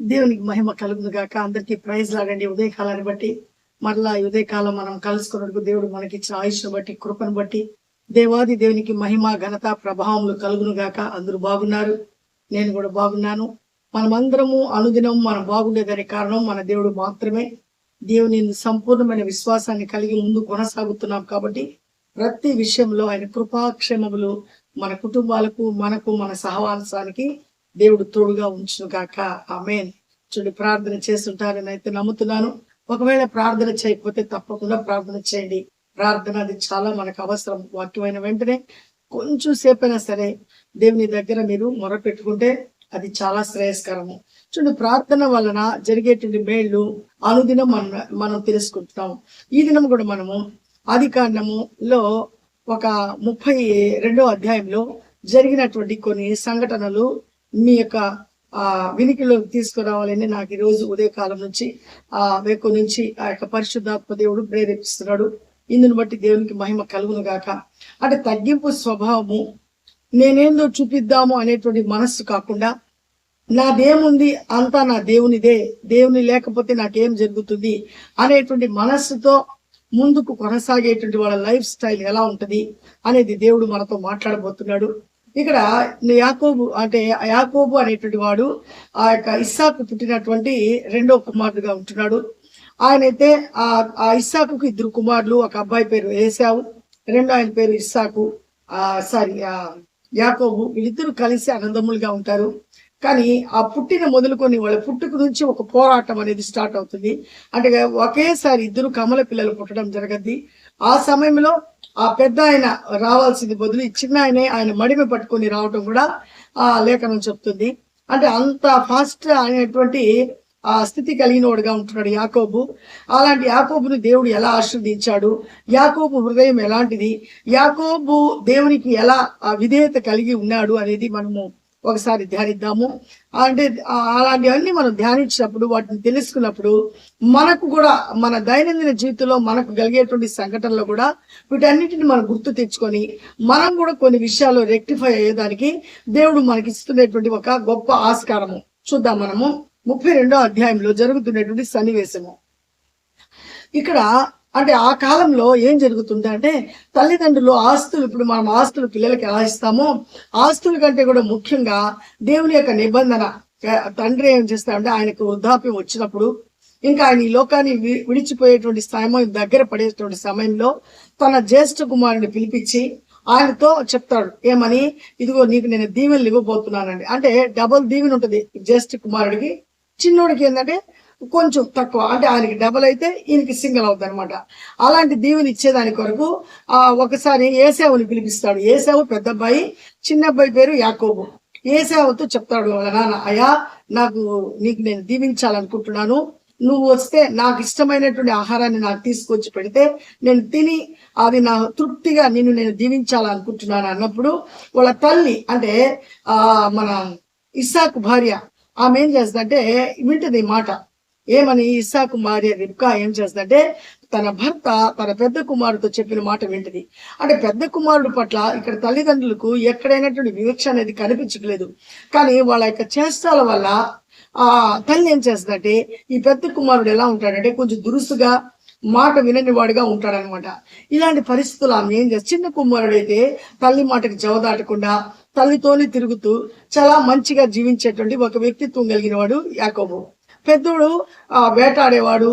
దేవునికి మహిమ కలుగును గాక. అందరికీ ప్రైజ్ లాడండి. ఉదయకాలాన్ని బట్టి మరలా ఈ ఉదయకాలం మనం కలుసుకున్నట్టుకు దేవుడు మనకి ఇచ్చిన ఆయుష్ను బట్టి, కృపను బట్టి దేవాది దేవునికి మహిమ, ఘనత, ప్రభావములు కలుగును గాక. అందరూ బాగున్నారు, నేను కూడా బాగున్నాను. మనమందరము అనుదినం మనం బాగుండేదానికి కారణం మన దేవుడు మాత్రమే. దేవుని సంపూర్ణమైన విశ్వాసాన్ని కలిగి ముందు కొనసాగుతున్నాం కాబట్టి ప్రతి విషయంలో ఆయన కృపాక్షేమములు మన కుటుంబాలకు, మనకు, మన సహవాసానికి దేవుడు తోడుగా ఉంచును గాక. ఆమేన్. చూడండి, ప్రార్థన చేస్తుంటారని అయితే నమ్ముతున్నాను. ఒకవేళ ప్రార్థన చేయకపోతే తప్పకుండా ప్రార్థన చేయండి. ప్రార్థన అది చాలా మనకు అవసరం. వాక్యమైన వెంటనే కొంచెం సేపైనా సరే దేవుని దగ్గర మీరు మొరపెట్టుకుంటే అది చాలా శ్రేయస్కరము. చూడండి, ప్రార్థన వలన జరిగేటువంటి మేళ్లు అనుదినం మనం తెలుసుకుంటున్నాము. ఈ దినం కూడా మనము ఆదికాండములో ఒక 32వ అధ్యాయంలో జరిగినటువంటి కొన్ని సంఘటనలు మీ యొక్క వినికిలోకి తీసుకురావాలని నాకు ఈ రోజు ఉదయకాలం నుంచి వేకు నుంచి ఆ యొక్క పరిశుద్ధాత్మ దేవుడు ప్రేరేపిస్తున్నాడు. ఇందుని బట్టి దేవునికి మహిమ కలుగును గాక. అంటే తగ్గింపు స్వభావము, నేనేందో చూపిద్దాము అనేటువంటి మనస్సు కాకుండా, నాదేముంది అంతా నా దేవునిదే, దేవుని లేకపోతే నాకేం జరుగుతుంది అనేటువంటి మనస్సుతో ముందుకు కొనసాగేటువంటి వాళ్ళ లైఫ్ స్టైల్ ఎలా ఉంటది అనేది దేవుడు మనతో మాట్లాడబోతున్నాడు. ఇక్కడ యాకోబు అనేటువంటి వాడు ఆ యొక్క ఇస్సాకు పుట్టినటువంటి రెండో కుమారుడుగా ఉంటున్నాడు. ఆయనైతే ఆ ఇస్సాకుకు 2 కుమారులు. ఒక అబ్బాయి పేరు ఏశావు, రెండో ఆయన పేరు ఇస్సాకు, యాకోబు. వీళ్ళిద్దరూ కలిసి అన్నదమ్ములుగా ఉంటారు. కానీ ఆ పుట్టిన మొదలుకొని వాళ్ళ పుట్టుక నుంచి ఒక పోరాటం అనేది స్టార్ట్ అవుతుంది. అంటే ఒకేసారి 2 కమల పిల్లలు పుట్టడం జరగద్ది. ఆ సమయంలో ఆ పెద్ద ఆయన రావాల్సింది బదులు చిన్న ఆయన మడిమ పట్టుకొని రావటం కూడా ఆ లేఖనం చెప్తుంది. అంటే అంత ఫాస్ట్ అనేటువంటి ఆ స్థితి కలిగినోడుగా ఉంటున్నాడు యాకోబు. అలాంటి యాకోబుని దేవుడు ఎలా ఆశీర్వదించాడు, యాకోబు హృదయం ఎలాంటిది, యాకోబు దేవునికి ఎలా విధేయత కలిగి ఉన్నాడు అనేది మనము ఒకసారి ధ్యానిద్దాము. అంటే అలాంటివన్నీ మనం ధ్యానించినప్పుడు, వాటిని తెలుసుకున్నప్పుడు మనకు కూడా మన దైనందిన జీవితంలో మనకు కలిగేటువంటి సంఘటనలో కూడా వీటన్నిటిని మనం గుర్తు తెచ్చుకొని మనం కూడా కొన్ని విషయాలు రెక్టిఫై అయ్యేదానికి దేవుడు మనకి ఇస్తున్నటువంటి ఒక గొప్ప ఆస్కారము. చూద్దాం మనము 32వ అధ్యాయంలో జరుగుతున్నటువంటి సన్నివేశము. ఇక్కడ అంటే ఆ కాలంలో ఏం జరుగుతుంది అంటే, తల్లిదండ్రులు ఆస్తులు, ఇప్పుడు మనం ఆస్తులు పిల్లలకి ఎలా ఇస్తామో ఆస్తుల కంటే కూడా ముఖ్యంగా దేవుని యొక్క నిబంధన. తండ్రి ఏం చేస్తాడంటే, ఆయనకు వృద్ధాప్యం వచ్చినప్పుడు, ఇంకా ఆయన ఈ లోకాన్ని విడిచిపోయేటువంటి సమయం దగ్గర పడేటువంటి సమయంలో తన జ్యేష్ఠ కుమారుని పిలిపించి ఆయనతో చెప్తాడు. ఏమని? ఇదిగో నీకు నేను దీవెనలు ఇవ్వబోతున్నానండి. అంటే డబుల్ దీవెన ఉంటుంది జ్యేష్ఠ కుమారుడికి. చిన్నోడికి ఏంటంటే కొంచెం తక్కువ, అంటే ఆయనకి డబల్ అయితే ఈయనకి సింగిల్ అవుతుంది అనమాట. అలాంటి దీవెని ఇచ్చేదాని కొరకు ఒకసారి ఏశావుని పిలిపిస్తాడు. ఏశావు పెద్ద అబ్బాయి, చిన్న అబ్బాయి పేరు యాకోబు. ఏశావుతో చెప్తాడు వాళ్ళ నాన్న, అయ్యా నీకు నేను దీవించాలనుకుంటున్నాను, నువ్వు వస్తే నాకు ఇష్టమైనటువంటి ఆహారాన్ని నాకు తీసుకొచ్చి పెడితే నేను తిని అది నా తృప్తిగా నేను దీవించాలనుకుంటున్నాను అన్నప్పుడు వాళ్ళ తల్లి, అంటే మన ఇస్సాకు భార్య, ఆమె ఏం చేస్తుందంటే వింటది మాట. ఏమని? ఇస్సాకు భార్య రిబ్కా ఏం చేస్తుందంటే తన భర్త తన పెద్ద కుమారుడితో చెప్పిన మాట వింటది. అంటే పెద్ద కుమారుడు పట్ల ఇక్కడ తల్లిదండ్రులకు ఎక్కడైనటువంటి వివక్ష అనేది కనిపించట్లేదు. కానీ వాళ్ళ యొక్క చేష్టాల వల్ల ఆ తల్లి ఏం చేస్తుందంటే, ఈ పెద్ద కుమారుడు ఎలా ఉంటాడంటే కొంచెం దురుసుగా, మాట వినని వాడిగా ఉంటాడనమాట. ఇలాంటి పరిస్థితులు ఆమె ఏం చేస్తుంది, చిన్న కుమారుడు అయితే తల్లి మాటకి జవదాటకుండా తల్లితోనే తిరుగుతూ చాలా మంచిగా జీవించేటువంటి ఒక వ్యక్తిత్వం కలిగిన వాడు యాకోబు. పెద్దోడు వేటాడేవాడు,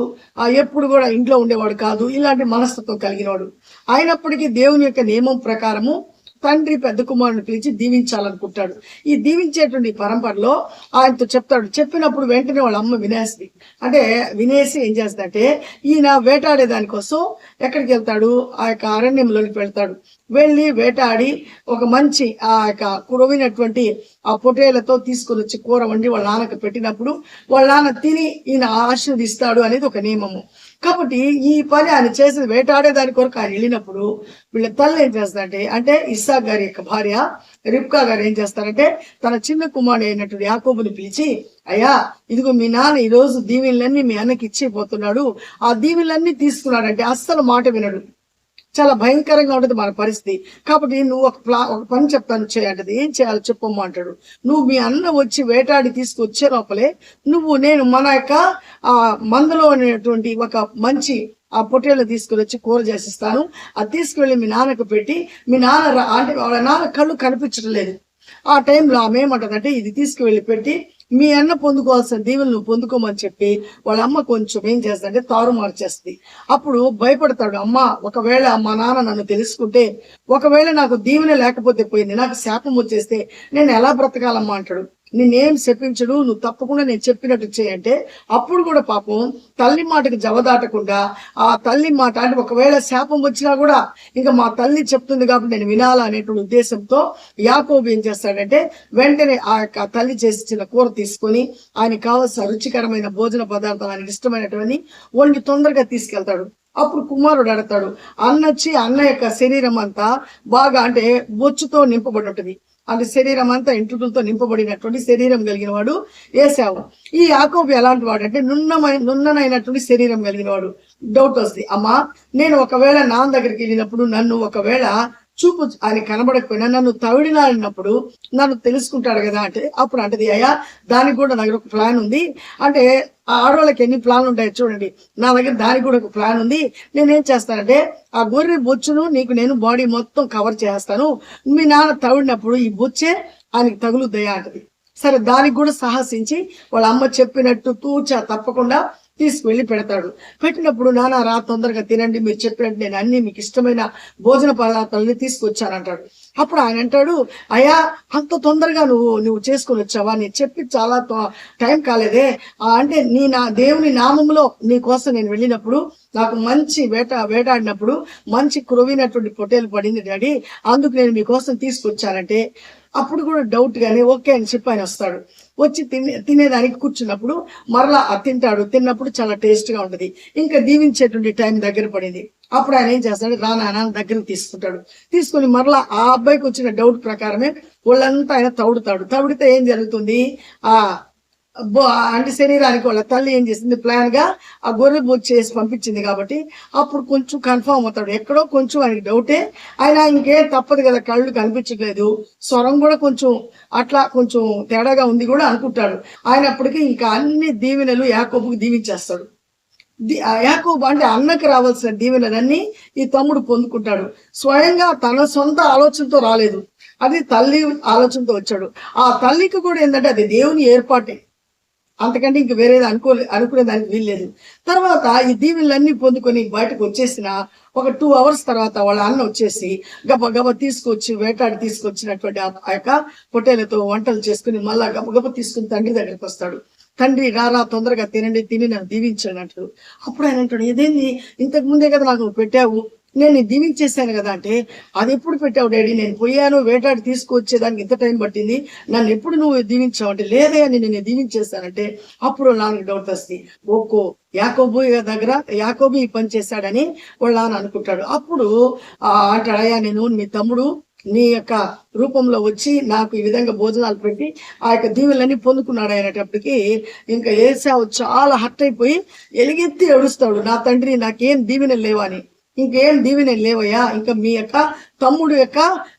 ఎప్పుడు కూడా ఇంట్లో ఉండేవాడు కాదు. ఇలాంటి మనస్తత్వం కలిగినవాడు. అయినప్పటికీ దేవుని యొక్క నియమం ప్రకారము తండ్రి పెద్ద కుమారుని పిలిచి దీవించాలనుకుంటాడు. ఈ దీవించేటువంటి పరంపరలో ఆయనతో చెప్తాడు. చెప్పినప్పుడు వెంటనే వాళ్ళ అమ్మ వినేసి ఏం చేస్తుందంటే, ఈయన వేటాడే దానికోసం ఎక్కడికి వెళ్తాడు, ఆ యొక్క అరణ్యంలోకి వెళ్తాడు. వెళ్ళి వేటాడి ఒక మంచి ఆ యొక్క కురవినటువంటి ఆ పొటేలతో తీసుకొని వచ్చి కూర వండి వాళ్ళ నాన్నకు పెట్టినప్పుడు వాళ్ళ నాన్న తిని ఈయన ఆశీర్వదిస్తాడు అనేది ఒక నియమము. కాబట్టి ఈ పని ఆయన చేసేది వేటాడే దాని కొరకు ఆయన వెళ్ళినప్పుడు వీళ్ళ తల్లి ఏం చేస్తారంటే, అంటే ఇస్సాకు గారి యొక్క భార్య రిబ్కా గారు ఏం చేస్తారంటే తన చిన్న కుమారుడు అయినటువంటి యాకోబుని పిలిచి, అయ్యా ఇదిగో మీ నాన్న ఈ రోజు దీవెనలన్నీ మీ అన్నకి ఇచ్చిపోతున్నాడు, ఆ దీవెనలన్నీ తీసుకున్నాడంటే అస్సలు మాట వినడు. చాలా భయంకరంగా ఉంటుంది మన పరిస్థితి. కాబట్టి నువ్వు ఒక పని చెప్తాను చేయంటది. ఏం చేయాలో చెప్పమ్మా అంటాడు. నువ్వు మీ అన్న వచ్చి వేటాడి తీసుకొచ్చే లోపలే నేను మన యొక్క మందులో అనేటువంటి ఒక మంచి ఆ పొట్టేళ్ళు తీసుకుని వచ్చి కూర చేసిస్తాను. అది తీసుకువెళ్ళి మీ నాన్నకు పెట్టి, మీ నాన్న అంటే వాళ్ళ నాన్న కళ్ళు కనిపించడం లేదు. ఆ టైంలో ఆమె ఏమంటదంటే ఇది తీసుకువెళ్ళి పెట్టి మీ అన్న పొందుకోవాల్సిన దీవెనలు నువ్వు పొందుకోమని చెప్పి వాళ్ళ అమ్మ కొంచెం ఏం చేస్తుందంటే తారుమారు చేస్తుంది. అప్పుడు భయపడతాడు. అమ్మ ఒకవేళ మా నాన్న నన్ను తెలుసుకుంటే, ఒకవేళ నాకు దీవెన లేకపోతే పోయింది, నాకు శాపం వచ్చేస్తే నేను ఎలా బ్రతకాలమ్మా అంటాడు. నేనేం చెప్పించడు, నువ్వు తప్పకుండా నేను చెప్పినట్టు చేయంటే అప్పుడు కూడా పాపం తల్లి మాటకి జవదాటకుండా ఆ తల్లి మాట అంటే ఒకవేళ శాపం వచ్చినా కూడా ఇంకా మా తల్లి చెప్తుంది కాబట్టి నేను వినాలా అనేటువంటి ఉద్దేశంతో యాకోబు ఏం చేస్తాడంటే వెంటనే ఆ యొక్క తల్లి చేసి చిన్న కూర తీసుకొని ఆయనకి కావాల్సిన రుచికరమైన భోజన పదార్థాలు ఆయనకి ఇష్టమైనటువంటి వండి తొందరగా తీసుకెళ్తాడు. అప్పుడు కుమారుడు అడతాడు. అన్న యొక్క శరీరం అంతా బాగా అంటే బొచ్చుతో నింపబడి ఉంటుంది. అంటే శరీరం అంతా ఎంట్రుకలతో నింపబడినటువంటి శరీరం కలిగిన వాడు ఏశావు. ఈ యాకోబు ఎలాంటి వాడు అంటే నున్ననైనటువంటి శరీరం కలిగిన వాడు. డౌట్ వస్తుంది, అమ్మా నేను ఒకవేళ నాన్న దగ్గరికి వెళ్ళినప్పుడు నన్ను ఒకవేళ చూపు ఆయన కనబడకపోయినా నన్ను తవిడినాడినప్పుడు నన్ను తెలుసుకుంటాడు కదా అంటే అప్పుడు అంటది, అయ్యా దానికి కూడా నా దగ్గర ఒక ప్లాన్ ఉంది. అంటే ఆ ఆడవాళ్ళకి ఎన్ని ప్లాన్లు ఉంటాయో చూడండి, నా దగ్గర దానికి కూడా ఒక ప్లాన్ ఉంది. నేనేం చేస్తానంటే ఆ గొర్రె బొచ్చును నీకు నేను బాడీ మొత్తం కవర్ చేస్తాను. మీ నాన్న తవిడినప్పుడు ఈ బొచ్చే ఆయనకి తగులుద్దయా అంటది. సరే దానికి కూడా సాహసించి వాళ్ళ అమ్మ చెప్పినట్టు తూచా తప్పకుండా తీసుకువెళ్ళి పెడతాడు. పెట్టినప్పుడు నాన్న రా తొందరగా తినండి, మీరు చెప్పినట్టు నేను అన్ని మీకు ఇష్టమైన భోజన పదార్థాలని తీసుకొచ్చానంటాడు. అప్పుడు ఆయన అంటాడు, అయ్యా అంత తొందరగా నువ్వు చేసుకుని వచ్చావా, నేను చెప్పి చాలా టైం కాలేదే. అంటే దేవుని నామంలో నీ కోసం నేను వెళ్ళినప్పుడు నాకు మంచి వేటాడినప్పుడు మంచి క్రొవినటువంటి పొట్టేలు పడింది డాడీ, అందుకు నేను మీకోసం తీసుకొచ్చానంటే అప్పుడు కూడా డౌట్ గానే ఓకే అని చెప్పి ఆయన వస్తాడు. వచ్చి తినేదానికి కూర్చున్నప్పుడు మరలా తింటాడు. తిన్నప్పుడు చాలా టేస్ట్ గా ఉంటది. ఇంకా దీవించేటువంటి టైం దగ్గర పడింది. అప్పుడు ఆయన ఏం చేస్తాడు, నాన్న దగ్గరకు తీసుకుంటాడు. తీసుకుని మరలా ఆ అబ్బాయికి వచ్చిన డౌట్ ప్రకారమే వాళ్ళంతా ఆయన తవ్వుడితే ఏం జరుగుతుంది, అంటే శరీరానికి వాళ్ళ తల్లి ఏం చేసింది ప్లాన్ గా ఆ గొర్రె బొచ్చు చేసి పంపించింది కాబట్టి అప్పుడు కొంచెం కన్ఫర్మ్ అవుతాడు. ఎక్కడో కొంచెం ఆయనకి డౌటే, ఆయన ఇంకేం తప్పదు కదా, కళ్ళు కనిపించట్లేదు, స్వరం కూడా కొంచెం అట్లా కొంచెం తేడాగా ఉంది కూడా అనుకుంటాడు. ఆయనప్పటికీ ఇంకా అన్ని దీవెనలు యాకోబుకి దీవించేస్తాడు. యాకోబు అంటే అన్నకి రావాల్సిన దీవెనలన్నీ ఈ తమ్ముడు పొందుకుంటాడు. స్వయంగా తన సొంత ఆలోచనతో రాలేదు, అది తల్లి ఆలోచనతో వచ్చాడు. ఆ తల్లికి కూడా ఏంటంటే అది దేవుని ఏర్పాటే, అంతకంటే ఇంక వేరేది అనుకునే దానికి వీల్లేదు. తర్వాత ఈ దీవెనలన్నీ పొందుకొని బయటకు వచ్చేసిన ఒక 2 hours తర్వాత వాళ్ళ అన్న వచ్చేసి గబ తీసుకొచ్చి వేటాడి తీసుకొచ్చినటువంటి ఆ యొక్క పొట్టేలతో వంటలు చేసుకుని మళ్ళా గబ తీసుకుని తండ్రి దగ్గరికి వస్తాడు. తండ్రి రారా తొందరగా తిని నన్ను దీవించాను అంటాడు. అప్పుడు ఆయన అంటాడు, ఏదేంది ఇంతకు ముందే కదా నాకు పెట్టావు, నేను దీవించేశాను కదా అంటే, అది ఎప్పుడు పెట్టావు డాడీ, నేను పోయాను వేటాడి తీసుకొచ్చేదానికి ఇంత టైం పట్టింది, నన్ను ఎప్పుడు నువ్వు దీవించావు అంటే, లేదే అని నేను దీవించేశానంటే అప్పుడు నాకు డౌట్ వస్తుంది. యాకోబు దగ్గర యాకోబు ఈ పని చేశాడని వాళ్ళ నాన్న అనుకుంటాడు. అప్పుడు అంటాడు, అయ్యా నేను మీ తమ్ముడు నీ యొక్క రూపంలో వచ్చి నాకు ఈ విధంగా భోజనాలు పెట్టి ఆ యొక్క దీవెనలన్నీ పొందుకున్నాడు. అయినప్పటికీ ఇంకా ఏసావు చాలా హర్ట్ అయిపోయి ఎలుగెత్తి ఏడుస్తాడు, నా తండ్రి నాకేం దీవెనలు లేవా అని. ఇంకేం దీవెనలు లేవయ్యా, ఇంకా మీ యొక్క తమ్ముడు యొక్క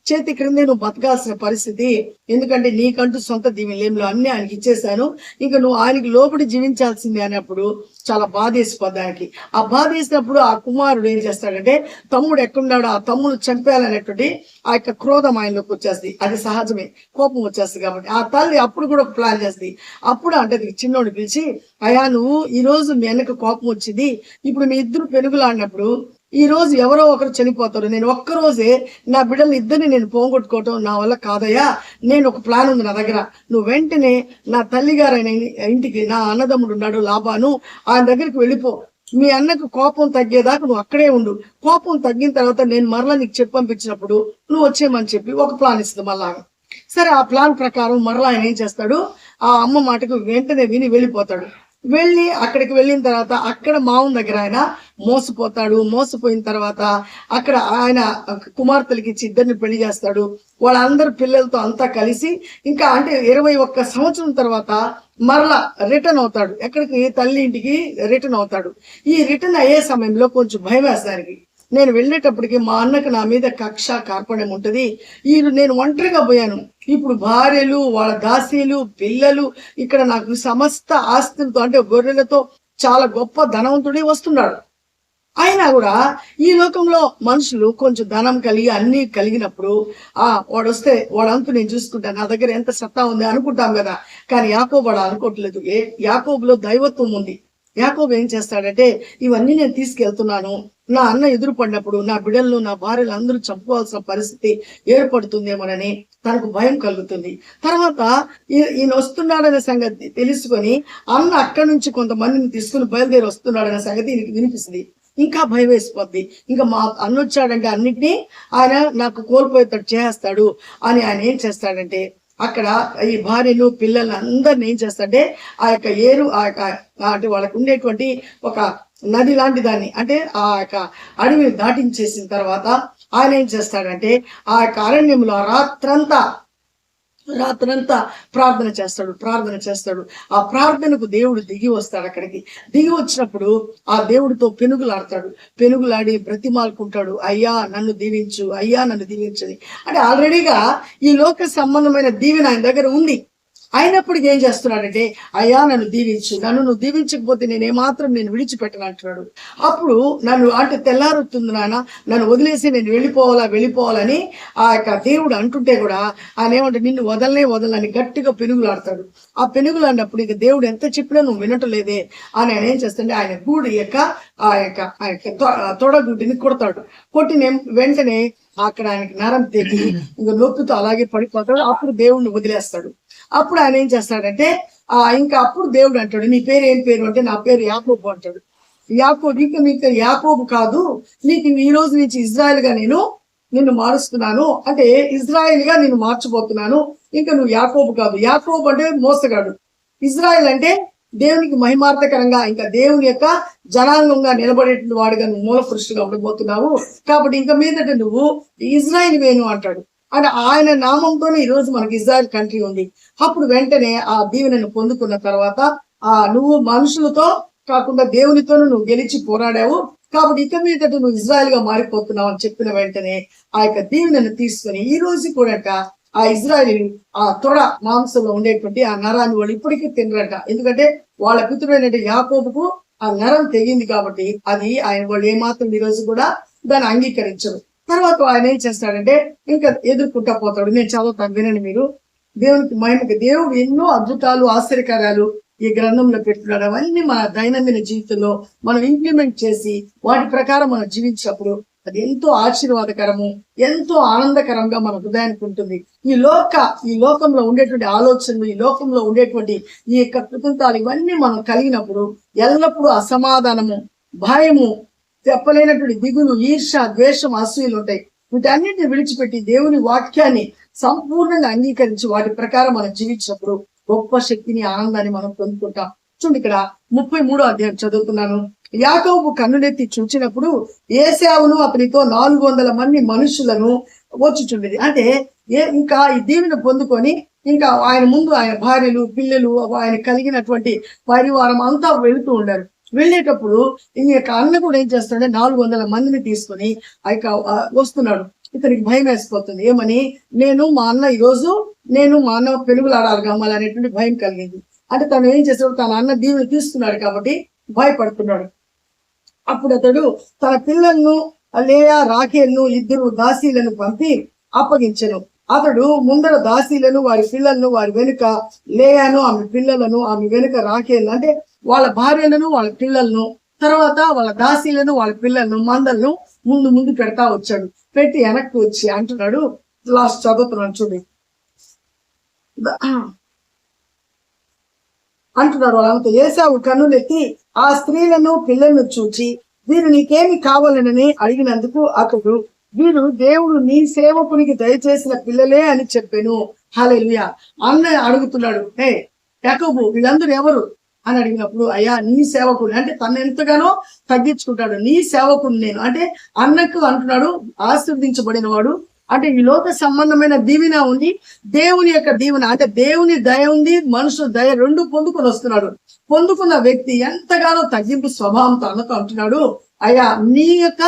చేతి క్రిందే నువ్వు బతకాల్సిన పరిస్థితి, ఎందుకంటే నీకంటూ సొంత దీవెనలేంలో అన్ని ఆయనకి ఇచ్చేసాను, ఇంకా నువ్వు ఆయనకి లోబడి జీవించాల్సిందే అన్నప్పుడు చాలా బాధేసిపోద్ది ఆయనకి. ఆ బాధేసినప్పుడు ఆ కుమారుడు ఏం చేస్తాడంటే తమ్ముడు ఎక్కడున్నాడో ఆ తమ్ముడు చంపేయాలనేటువంటి ఆ యొక్క క్రోధం ఆయనలోకి వచ్చేస్తుంది. అది సహజమే, కోపం వచ్చేస్తుంది. కాబట్టి ఆ తల్లి అప్పుడు కూడా ఒక ప్లాన్ చేస్తుంది. అప్పుడు అంటే చిన్నోడు పిలిచి, అయ్యా నువ్వు ఈ రోజు మీ అన్నకు కోపం వచ్చింది, ఇప్పుడు మీ ఇద్దరు పెనుగులాడినప్పుడు ఈ రోజు ఎవరో ఒకరు చనిపోతారు, నేను ఒక్కరోజే నా బిడ్డలు ఇద్దరిని నేను పోగొట్టుకోవటం నా వల్ల కాదయ్యా, నేను ఒక ప్లాన్ ఉంది నా దగ్గర, నువ్వు వెంటనే నా తల్లిగారైన ఇంటికి నా అన్నదమ్ముడు ఉన్నాడు లాబాను, ఆయన దగ్గరికి వెళ్ళిపో, మీ అన్నకు కోపం తగ్గేదాకా నువ్వు అక్కడే ఉండు, కోపం తగ్గిన తర్వాత నేను మరలా నీకు చెప్పి పంపించినప్పుడు నువ్వు వచ్చేయమని చెప్పి ఒక ప్లాన్ ఇస్తుంది మళ్ళా. సరే ఆ ప్లాన్ ప్రకారం మరలా ఆయన ఏం చేస్తాడు, ఆ అమ్మ మాటకు వెంటనే విని వెళ్ళిపోతాడు. వెళ్ళి అక్కడికి వెళ్ళిన తర్వాత అక్కడ మావం దగ్గర ఆయన మోసపోయిన తర్వాత అక్కడ ఆయన కుమార్తెలకి ఇచ్చి ఇద్దరిని పెళ్లి చేస్తాడు. వాళ్ళందరు పిల్లలతో అంతా కలిసి ఇంకా అంటే 21 సంవత్సరం తర్వాత మరలా రిటర్న్ అవుతాడు. ఎక్కడికి? తల్లి ఇంటికి రిటర్న్ అవుతాడు. ఈ రిటర్న్ అయ్యే సమయంలో కొంచెం భయం వేస్తానికి, నేను వెళ్ళేటప్పటికి మా అన్నకు నా మీద కక్ష కార్పణ్యం ఉంటది. నేను ఒంటరిగా పోయాను. ఇప్పుడు భార్యలు, వాళ్ళ దాసీలు, పిల్లలు, ఇక్కడ నాకు సమస్త ఆస్తులతో అంటే గొర్రెలతో చాలా గొప్ప ధనవంతుడే వస్తున్నాడు. అయినా కూడా ఈ లోకంలో మనుషులు కొంచెం ధనం కలిగి అన్ని కలిగినప్పుడు వాడు వస్తే వాడంతా నేను చూసుకుంటాను, నా దగ్గర ఎంత సత్తా ఉంది అనుకుంటాం కదా. కానీ యాకోబు వాడు అనుకోవట్లేదు. యాకోబులో దైవత్వం ఉంది. యాకోబు ఏం చేస్తాడంటే, ఇవన్నీ నేను తీసుకెళ్తున్నాను, నా అన్న ఎదురు పడినప్పుడు నా బిడ్డలను నా భార్యలు అందరూ చంపుకోవాల్సిన పరిస్థితి ఏర్పడుతుందేమోనని తనకు భయం కలుగుతుంది. తర్వాత ఈయన వస్తున్నాడనే సంగతి తెలుసుకొని అన్న అక్కడి నుంచి కొంతమందిని తీసుకుని బయలుదేరి వస్తున్నాడనే సంగతి ఈయనకి వినిపిస్తుంది. ఇంకా భయం వేసిపోద్ది. ఇంకా మా అన్న వచ్చాడంటే అన్నిటినీ ఆయన నాకు కోల్పోయేటట్టు చేస్తాడు అని ఆయన ఏం చేస్తాడంటే, అక్కడ ఈ భార్యను పిల్లల్ని అందరిని ఏం చేస్తాడంటే ఆ యొక్క ఏరు అంటే వాళ్ళకు ఉండేటువంటి ఒక నది లాంటి దాన్ని అంటే ఆ యొక్క అడవిని దాటించేసిన తర్వాత ఆయన ఏం చేస్తాడంటే ఆ యొక్క అరణ్యంలో రాత్రంతా ప్రార్థన చేస్తాడు. ఆ ప్రార్థనకు దేవుడు దిగి వస్తాడు. అక్కడికి దిగి వచ్చినప్పుడు ఆ దేవుడితో పెనుగులాడి బ్రతిమాలుకుంటాడు, అయ్యా నన్ను దీవించు, అయ్యా నన్ను దీవించని. అంటే ఆల్రెడీగా ఈ లోక సంబంధమైన దీవెన ఆయన దగ్గర ఉంది. అయినప్పటికీ ఏం చేస్తున్నాడంటే, అయ్యా నన్ను దీవించు, నువ్వు దీవించకపోతే నేను విడిచిపెట్టను అంటున్నాడు. అప్పుడు నన్ను అంటే తెల్లారుతుంది నాన్న, నన్ను వదిలేసి నేను వెళ్ళిపోవాలని ఆ యొక్క దేవుడు అంటుంటే కూడా ఆయన ఏమంటే, నిన్ను వదలని గట్టిగా పెనుగులాడతాడు. ఆ పెనుగులాడినప్పుడు ఇక దేవుడు ఎంత చెప్పినా నువ్వు వినటలేదే అని ఆయన ఏం చేస్తాడంటే ఆయన గూడు తొడగుడ్డిని కొడతాడు. కొట్టిన వెంటనే అక్కడ ఆయనకి నరం తెగి ఇంకా నొప్పితో అలాగే పడిపోతాడు. అప్పుడు దేవుడిని వదిలేస్తాడు. అప్పుడు ఆయన ఏం చేస్తాడంటే ఇంకా అప్పుడు దేవుడు అంటాడు, నీ పేరు ఏం పేరు అంటే, నా పేరు యాకోబు అంటాడు. నీకు యాకోబు కాదు, నీకు ఈ రోజు నుంచి ఇజ్రాయెల్ గా నిన్ను మారుస్తున్నాను, అంటే ఇజ్రాయెల్ గా నిన్ను మార్చబోతున్నాను. ఇంకా నువ్వు యాకోబు కాదు. యాకోబు అంటే మోసగాడు, ఇజ్రాయెల్ అంటే దేవునికి మహిమార్థకరంగా ఇంకా దేవుని యొక్క జనాంగంగా నిలబడేటువంటి వాడుగా నువ్వు మూల పురుషుడుగా ఉండబోతున్నావు. కాబట్టి ఇంకా మీదట నువ్వు ఇజ్రాయెల్ వేణు అంటాడు. అంటే ఆయన నామంతోనే ఈ రోజు మనకి ఇజ్రాయెల్ కంట్రీ ఉంది. అప్పుడు వెంటనే ఆ దీవెనను పొందుకున్న తర్వాత నువ్వు మనుషులతో కాకుండా దేవునితోనూ నువ్వు గెలిచి పోరాడావు, కాబట్టి ఇక మీదట నువ్వు ఇజ్రాయెల్ గా మారిపోతున్నావు అని చెప్పిన వెంటనే ఆ యొక్క దీవెనను తీసుకొని ఈ రోజు కూడా ఆ ఇజ్రాయెల్ ఆ తొడ మాంసంలో ఉండేటువంటి ఆ నరాన్ని వాళ్ళు ఇప్పటికీ తినరంట. ఎందుకంటే వాళ్ళ పితృడైనటువంటి యాకోబుకు ఆ నరం తెగింది కాబట్టి అది వాళ్ళు ఏమాత్రం ఈ రోజు కూడా దాన్ని అంగీకరించరు. తర్వాత ఆయన ఏం చేస్తాడంటే ఇంకా ఎదుర్కొంటా పోతాడు. నేను చదువుతాను, వినండి మీరు. దేవునికి మహిమకి దేవుడు ఎన్నో అద్భుతాలు ఆశ్చర్యకార్యాలు ఈ గ్రంథంలో పెట్టున్నాడు. అవన్నీ మన దైనందిన జీవితంలో మనం ఇంప్లిమెంట్ చేసి వాటి ప్రకారం మనం జీవించినప్పుడు అది ఎంతో ఆశీర్వాదకరము, ఎంతో ఆనందకరంగా మన హృదయానికి ఉంటుంది. ఈ లోకంలో ఉండేటువంటి ఆలోచనలు, ఈ లోకంలో ఉండేటువంటి ఈ యొక్క కృతంతాలు ఇవన్నీ మనం కలిగినప్పుడు ఎల్లప్పుడూ అసమాధానము, భయము, చెప్పలేనటువంటి దిగులు, ఈర్ష, ద్వేషం, అసూయలు ఉంటాయి. వీటన్నిటిని విడిచిపెట్టి దేవుని వాక్యాన్ని సంపూర్ణంగా అంగీకరించి వాటి ప్రకారం మనం జీవించినప్పుడు గొప్ప శక్తిని, ఆనందాన్ని మనం పొందుకుంటాం. చూడండి, ఇక్కడ 33వ అధ్యాయం చదువుతున్నాను. యాకోబు కన్నులెత్తి చూచినప్పుడు ఏశావును అతనితో 400 మంది మనుషులను వచ్చుచుండేది. అంటే ఇంకా ఈ దీవెన పొందుకొని ఇంకా ఆయన ముందు ఆయన భార్యలు, పిల్లలు, ఆయన కలిగినటువంటి పరివారం అంతా వెళుతూ ఉండారు. వెళ్ళేటప్పుడు ఈ యొక్క అన్న కూడా ఏం చేస్తాడంటే 400 మందిని తీసుకొని వస్తున్నాడు. ఇతనికి భయం వేసిపోతుంది. ఏమని, మా అన్న పెనుగులాడాలి గమ్మాలి అనేటువంటి భయం కలిగింది. అంటే తను ఏం చేస్తాడు, తన అన్న దీవెన తీసుకున్నాడు కాబట్టి భయపడుతున్నాడు. అప్పుడు అతడు తన పిల్లలను లేయా, రాఖేల్ను 2 దాసీలను పంపి అప్పగించెను. అతడు ముందర దాసీలను, వారి పిల్లలను, వారి వెనుక లేయాను, ఆమె పిల్లలను, ఆమె వెనుక రాఖేలను అంటే వాళ్ళ భార్యలను, వాళ్ళ పిల్లలను, తర్వాత వాళ్ళ దాసీలను, వాళ్ళ పిల్లలను, మందలను ముందు పెడతా వచ్చాడు. పెట్టి వెనక్కి వచ్చి అంటున్నాడు, లాస్ట్ చదువుతున్నాను చూడండి, అంటున్నారు వాళ్ళంతా. ఏశావు కన్నులెత్తి ఆ స్త్రీలను, పిల్లలను చూచి, వీరు నీకేమి కావాలని అడిగినందుకు అతడు, వీరు దేవుడు నీ సేవకునికి దయచేసిన పిల్లలే అని చెప్పాను. హల్లెలూయా. అన్న అడుగుతున్నాడు, హే యాకోబు, వీళ్ళందరూ ఎవరు అని అడిగినప్పుడు, అయ్యా నీ సేవకుడు అంటే తను ఎంతగానో తగ్గించుకుంటాడు. నీ సేవకుడు నేను అంటే అన్నకు అంటున్నాడు, ఆశీర్వదించబడిన వాడు అంటే ఈ లోక సంబంధమైన దీవెన ఉంది, దేవుని యొక్క దీవెన అంటే దేవుని దయ ఉంది, మనుషుల దయ రెండు పొందుకొని వస్తున్నాడు. పొందుకున్న వ్యక్తి ఎంతగానో తగ్గింపు స్వభావంతో అన్నతో అంటున్నాడు, అయ్యా నీ యొక్క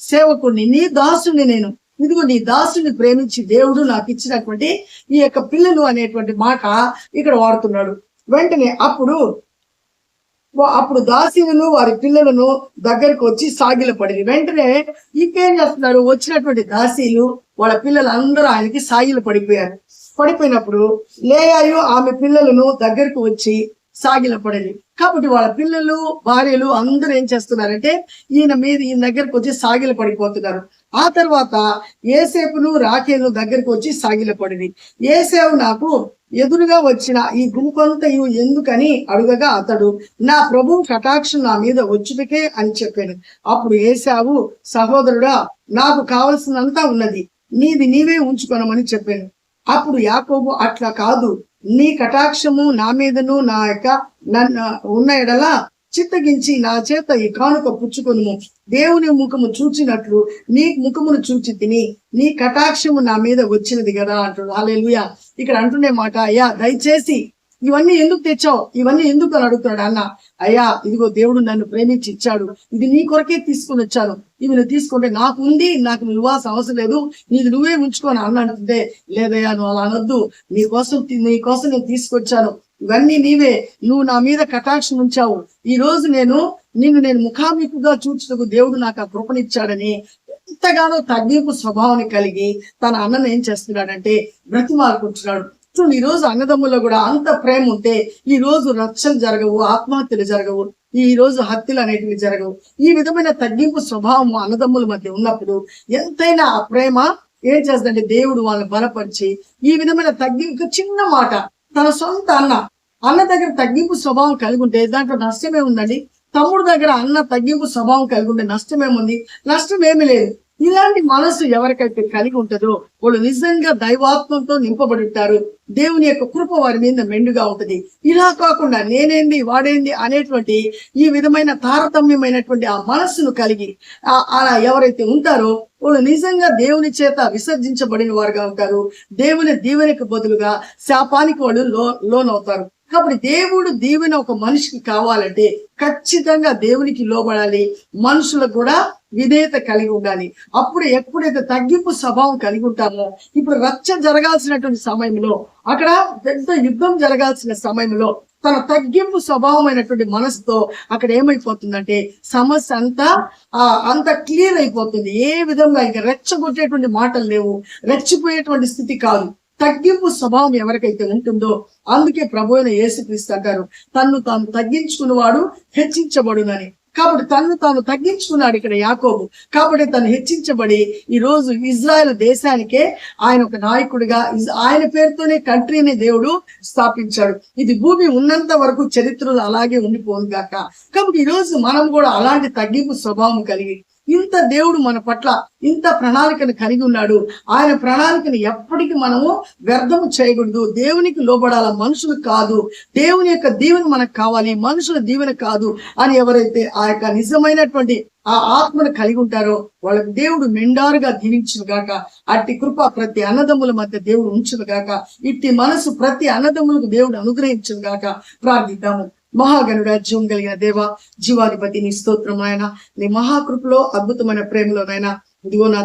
సేవకుడిని, నీ దాసుని నేను, ఇదిగో నీ దాసుని ప్రేమించి దేవుడు నాకు ఇచ్చినటువంటి ఈ యొక్క పిల్లలు అనేటువంటి మాట ఇక్కడ వాడుతున్నాడు. వెంటనే అప్పుడు దాసీలను వారి పిల్లలను దగ్గరకు వచ్చి సాగిలపడి, వెంటనే ఇంకేం చేస్తున్నారు, వచ్చినటువంటి దాసీలు వాళ్ళ పిల్లలు అందరూ ఆయనకి సాగిలు పడిపోయినప్పుడు లేయాయు ఆమె పిల్లలను దగ్గరకు వచ్చి సాగిలపడేది. కాబట్టి వాళ్ళ పిల్లలు భార్యలు అందరూ ఏం చేస్తున్నారంటే ఈయన దగ్గరకు వచ్చి సాగిల పడిపోతున్నారు. ఆ తర్వాత ఏసేపును రాకేలు దగ్గరకు వచ్చి సాగిలపడింది. ఏసేపు నాకు ఎదురుగా వచ్చిన ఈ గుంపంతయు ఎందుకని అడుగగా అతడు, నా ప్రభువు కటాక్షం నా మీద వచ్చుటకే అని చెప్పాను. అప్పుడు ఏశావు, సహోదరుడా, నాకు కావలసినంతా ఉన్నది, నీది నీవే ఉంచుకొనమని చెప్పాను. అప్పుడు యాకోబు, అట్లా కాదు, నీ కటాక్షము నా మీదను నా యొక్క ఉన్న ఎడల చిత్తగించి నా చేత ఈ కానుక పుచ్చుకొనుము. దేవుని ముఖము చూచినట్లు నీ ముఖమును చూచి తిని నీ కటాక్షము నా మీద వచ్చినది కదా అంటాడు. హల్లెలూయా. ఇక్కడ అంటునే మాట, అయ్యా దయచేసి ఇవన్నీ ఎందుకు తెచ్చావు, ఇవన్నీ ఎందుకు అని అడుగుతాడు అన్న. అయ్యా ఇదిగో దేవుడు నన్ను ప్రేమించి ఇచ్చాడు, ఇది నీ కొరకే తీసుకొని వచ్చాను, ఇవి నువ్వు తీసుకుంటే నాకు ఉంది, నాకు నువ్వు ఇవ్వాల్సిన అవసరం లేదు, నీది నువ్వే ఉంచుకొని అన్న అంటుంటే, లేదయ్యా నువ్వు అలా అనొద్దు, నీ కోసం నేను తీసుకొచ్చాను, ఇవన్నీ నీవే, నువ్వు నా మీద కటాక్షం ఉంచావు, ఈ రోజు నిన్ను ముఖాముఖిగా చూచుటకు దేవుడు నాకు ఆ కృపనిచ్చాడని ఎంతగానో తగ్గింపు స్వభావాన్ని కలిగి తన అన్నను ఏం చేస్తున్నాడంటే బ్రతిమాలుకుంటున్నాడు. చూడండి, ఈ రోజు అన్నదమ్ముల్లో కూడా అంత ప్రేమ ఉంటే ఈ రోజు రక్షలు జరగవు, ఆత్మహత్యలు జరగవు, ఈ రోజు హత్యలు అనేటివి జరగవు. ఈ విధమైన తగ్గింపు స్వభావం అన్నదమ్ముల మధ్య ఉన్నప్పుడు ఎంతైనా ఆ ప్రేమ ఏం చేస్తుందంటే దేవుడు వాళ్ళని బలపరిచి ఈ విధమైన తగ్గింపు, చిన్న మాట, తన సొంత అన్న దగ్గర తగ్గింపు స్వభావం కలిగి ఉంటే దాంట్లో నష్టమే ఉందండి. తమ్ముడు దగ్గర అన్న తగ్గింపు స్వభావం కలిగి ఉంటే నష్టమేముంది? నష్టం ఏమి లేదు. ఇలాంటి మనసు ఎవరికైతే కలిగి ఉంటుందో వాళ్ళు నిజంగా దైవాత్మంతో నింపబడి ఉంటారు. దేవుని యొక్క కృప వారి మీద మెండుగా ఉంటది. ఇలా కాకుండా నేనేంది వాడేంది అనేటువంటి ఈ విధమైన తారతమ్యమైనటువంటి ఆ మనస్సును కలిగి అలా ఎవరైతే ఉంటారో వాళ్ళు నిజంగా దేవుని చేత విసర్జించబడిన వారుగా ఉంటారు. దేవుని దీవెనకు బదులుగా శాపానికి వాళ్ళు లోనవుతారు. కాబట్టి దేవుడు దీవెన ఒక మనిషికి కావాలంటే ఖచ్చితంగా దేవునికి లోబడాలి, మనుషులకు కూడా విధేయత కలిగి ఉండాలి. అప్పుడు ఎప్పుడైతే తగ్గింపు స్వభావం కలిగి ఉంటామో, ఇప్పుడు రచ్చ జరగాల్సినటువంటి సమయంలో, అక్కడ పెద్ద యుద్ధం జరగాల్సిన సమయంలో తన తగ్గింపు స్వభావమైనటువంటి మనసుతో అక్కడ ఏమైపోతుందంటే సమస్య అంత క్లియర్ అయిపోతుంది. ఏ విధంగా ఇంకా రెచ్చగొట్టేటువంటి మాటలు లేవు, రెచ్చిపోయేటువంటి స్థితి కాదు. తగ్గింపు స్వభావం ఎవరికైతే ఉంటుందో అందుకే ప్రభు అయిన యేసుక్రీస్తు అంటారు, తన్ను తాను తగ్గించుకున్నవాడు హెచ్చించబడునని. కాబట్టి తను తాను తగ్గించుకున్నాడు ఇక్కడ యాకోబు. కాబట్టి తను హెచ్చించబడి ఈ రోజు ఇజ్రాయెల్ దేశానికే ఆయన ఒక నాయకుడిగా, ఆయన పేరుతోనే కంట్రీని దేవుడు స్థాపించాడు. ఇది భూమి ఉన్నంత వరకు చరిత్రలో అలాగే ఉండిపోను గాక. కాబట్టి ఈ రోజు మనం కూడా అలాంటి తగ్గింపు స్వభావం కలిగి, ఇంత దేవుడు మన పట్ల ఇంత ప్రణాళికను కలిగి ఉన్నాడు, ఆయన ప్రణాళికను ఎప్పటికీ మనము వ్యర్థము చేయకూడదు. దేవునికి లోబడాల, మనుషులు కాదు. దేవుని యొక్క దీవెన మనకు కావాలి, మనుషుల దీవెన కాదు అని ఎవరైతే ఆ యొక్క నిజమైనటువంటి ఆ ఆత్మను కలిగి ఉంటారో వాళ్ళకి దేవుడు మెండారుగా దీవించును గాక. అట్టి కృప ప్రతి అన్నదమ్ముల మధ్య దేవుడు ఉంచును గాక. ఇట్టి మనసు ప్రతి అన్నదమ్ములకు దేవుడు అనుగ్రహించును గాక. ప్రార్థిద్దాము. మహాగణుడ, జీవం కలిగిన దేవ, జీవాధిపతి, నీ స్తోత్రం ఆయన, నీ మహాకృపలో అద్భుతమైన ప్రేమలోనైనా ఇదిగో నా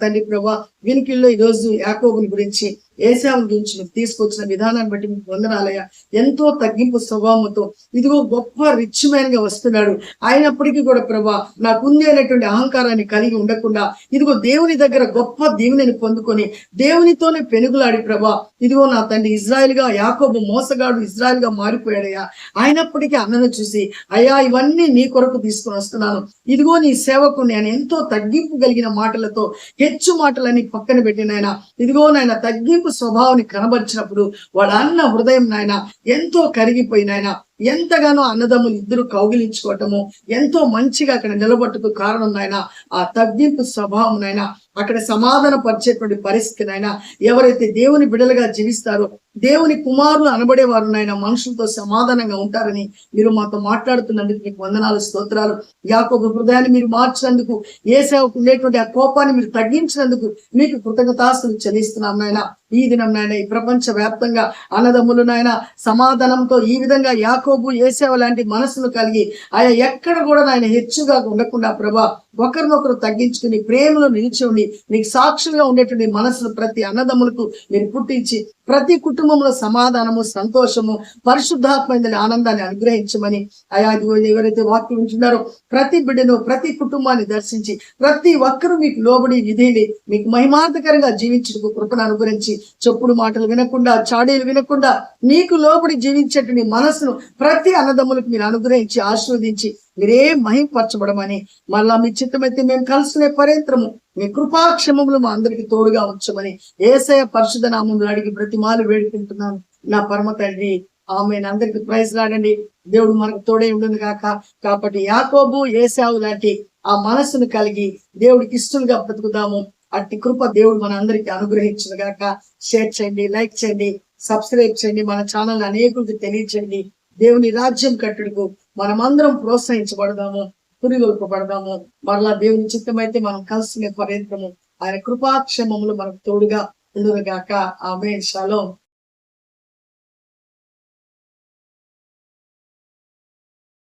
తండ్రి ప్రభా, వినికిల్లో ఈ రోజు యాకోబుని గురించి, ఏశావుని గురించి నువ్వు తీసుకొచ్చిన విధానాన్ని బట్టి మీకు వందనాలయ్యా. ఎంతో తగ్గింపు స్వభావంతో ఇదిగో గొప్ప రిచ్ మ్యాన్ గా వస్తున్నాడు. అయినప్పటికీ కూడా ప్రభా, నాకుంది అనేటువంటి అహంకారాన్ని కలిగి ఉండకుండా ఇదిగో దేవుని దగ్గర గొప్ప దీవెనని పొందుకొని దేవునితోనే పెనుగులాడి ప్రభా, ఇదిగో నా తండ్రి ఇజ్రాయెల్ గా యాకోబు మోసగాడు ఇజ్రాయెల్ గా మారిపోయాడయ్యా. అయినప్పటికీ అన్నను చూసి, అయ్యా ఇవన్నీ నీ కొరకు తీసుకొని వస్తున్నాను, ఇదిగో నీ సేవకు నేను ఎంతో తగ్గింపు కలిగిన మాటలతో హెచ్చు మాటలని పక్కన పెట్టినాయన, ఇదిగో నాయన తగ్గింపు స్వభావాన్ని కనబరిచినప్పుడు వాళ్ళ అన్న హృదయం నాయన ఎంతో కరిగిపోయినాయన. ఎంతగానో అన్నదమ్ములు ఇద్దరు కౌగిలించుకోవటము ఎంతో మంచిగా అక్కడ నిలబట్టుకు కారణం నాయన ఆ తగ్గింపు స్వభావం నాయన. అక్కడ సమాధాన పరిచేటువంటి పరిస్థితి నాయన. ఎవరైతే దేవుని బిడలుగా జీవిస్తారో, దేవుని కుమారులు అనబడేవారు నాయన మనుషులతో సమాధానంగా ఉంటారని మీరు మాతో మాట్లాడుతున్నందుకు మీకు వందనాలు, స్తోత్రాలు. యాకోబు హృదయాన్ని మీరు మార్చినందుకు, ఏశావుకు ఉండేటువంటి ఆ కోపాన్ని మీరు తగ్గించినందుకు మీకు కృతజ్ఞతాస్తులు చెల్లిస్తున్నాం నాయన. ఈ దినం నాయన ఈ ప్రపంచ వ్యాప్తంగా అన్నదమ్ములు నాయన సమాధానంతో ఈ విధంగా యాకోబు, ఏశావు లాంటి మనసును కలిగి ఆయన ఎక్కడ కూడా నాయన హెచ్చుగా ఉండకుండా ప్రభా, ఒకరినొకరు తగ్గించుకుని ప్రేమలో నిలిచి నీకు సాక్షులుగా ఉండేటువంటి మనసును ప్రతి అన్నదమ్ములకు మీరు పుట్టించి ప్రతి కుటుంబంలో సమాధానము, సంతోషము, పరిశుద్ధాత్మ ఆనందాన్ని అనుగ్రహించమని అయా ఎవరైతే వాక్యం ఉంటున్నారో ప్రతి బిడ్డను, ప్రతి కుటుంబాన్ని దర్శించి ప్రతి ఒక్కరూ మీకు లోబడి విధేయులై మీకు మహిమార్థకరంగా జీవించుటకు కృపను అనుగ్రహించి చెప్పుడు మాటలు వినకుండా, చాడీలు వినకుండా నీకు లోబడి జీవించేటువంటి మనసును ప్రతి అన్నదమ్ములకు మీరు అనుగ్రహించి ఆశీర్వదించి మీరే మహింపరచబడమని మళ్ళా మీ చిత్తమైతే మేము కలుసుకునే పర్యంతరము మీ కృపాక్షమములు మా అందరికి తోడుగా ఉంచమని యేసయ్య పరిశుద్ధ నామములో అడిగి బ్రతిమాలు వేడుకుంటున్నాను నా పరమ తండ్రి. ఆమేన్. అందరికి ప్రైజ్ లాడండి. దేవుడు మనకు తోడే ఉండును గాక. కాబట్టి యాకోబు, ఏశావు లాంటి ఆ మనస్సును కలిగి దేవుడికి ఇష్టలుగా బ్రతుకుదాము. అట్టి కృప దేవుడు మన అందరికి అనుగ్రహించును గాక. షేర్ చేయండి, లైక్ చేయండి, సబ్స్క్రైబ్ చేయండి, మన ఛానల్ అనేకులకు తెలియచేయండి. దేవుని రాజ్యం కట్టుడుకు మనమందరం ప్రోత్సహించబడదాము, పురిగొల్పబడదాము. మరలా దేవుని చిత్తమైతే మనం కలుసుకునే పర్యంతము ఆయన కృపాక్షేమములు మనకు తోడుగా ఉండును గాక. ఆమేన్. షలోమ్.